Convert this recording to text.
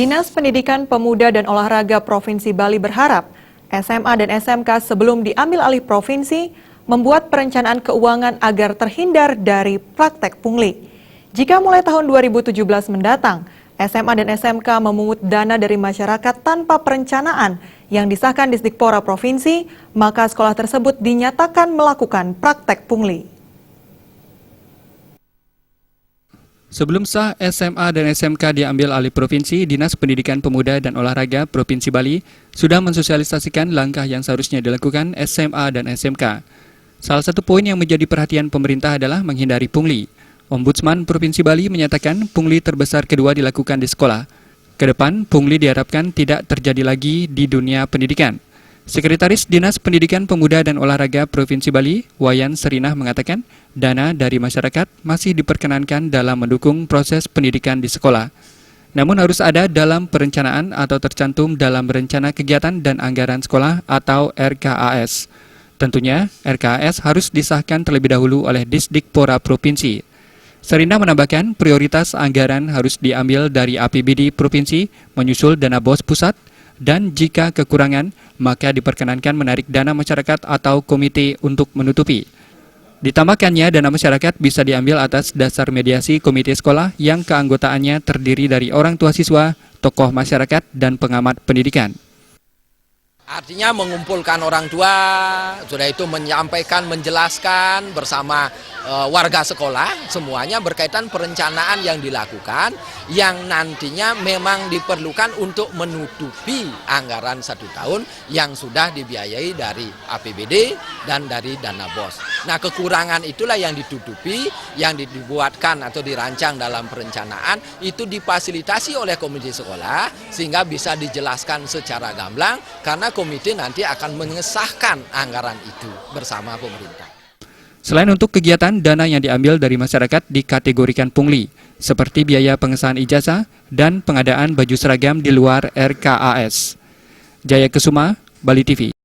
Dinas Pendidikan Pemuda dan Olahraga Provinsi Bali berharap SMA dan SMK sebelum diambil alih provinsi membuat perencanaan keuangan agar terhindar dari praktek pungli. Jika mulai tahun 2017 mendatang, SMA dan SMK memungut dana dari masyarakat tanpa perencanaan yang disahkan Disdikpora Provinsi, maka sekolah tersebut dinyatakan melakukan praktek pungli. Sebelum sah SMA dan SMK diambil alih provinsi, Dinas Pendidikan Pemuda dan Olahraga Provinsi Bali sudah mensosialisasikan langkah yang seharusnya dilakukan SMA dan SMK. Salah satu poin yang menjadi perhatian pemerintah adalah menghindari pungli. Ombudsman Provinsi Bali menyatakan pungli terbesar kedua dilakukan di sekolah. Kedepan, pungli diharapkan tidak terjadi lagi di dunia pendidikan. Sekretaris Dinas Pendidikan Pemuda dan Olahraga Provinsi Bali, Wayan Serinah mengatakan, dana dari masyarakat masih diperkenankan dalam mendukung proses pendidikan di sekolah. Namun harus ada dalam perencanaan atau tercantum dalam rencana kegiatan dan anggaran sekolah atau RKAS. Tentunya, RKAS harus disahkan terlebih dahulu oleh Disdikpora Provinsi. Serinah menambahkan, prioritas anggaran harus diambil dari APBD Provinsi, menyusul dana BOS pusat, dan jika kekurangan, maka diperkenankan menarik dana masyarakat atau komite untuk menutupi. Ditambahkannya, dana masyarakat bisa diambil atas dasar mediasi komite sekolah yang keanggotaannya terdiri dari orang tua siswa, tokoh masyarakat, dan pengamat pendidikan. Artinya mengumpulkan orang tua, sudah itu menyampaikan, menjelaskan bersama warga sekolah, semuanya berkaitan perencanaan yang dilakukan, yang nantinya memang diperlukan untuk menutupi anggaran 1 tahun yang sudah dibiayai dari APBD dan dari dana BOS. Nah, kekurangan itulah yang ditutupi, yang dibuatkan atau dirancang dalam perencanaan, itu difasilitasi oleh komite sekolah, sehingga bisa dijelaskan secara gamblang, karena komite nanti akan mengesahkan anggaran itu bersama pemerintah. Selain untuk kegiatan, dana yang diambil dari masyarakat dikategorikan pungli, seperti biaya pengesahan ijazah dan pengadaan baju seragam di luar RKAS. Jaya Kesuma, Bali TV.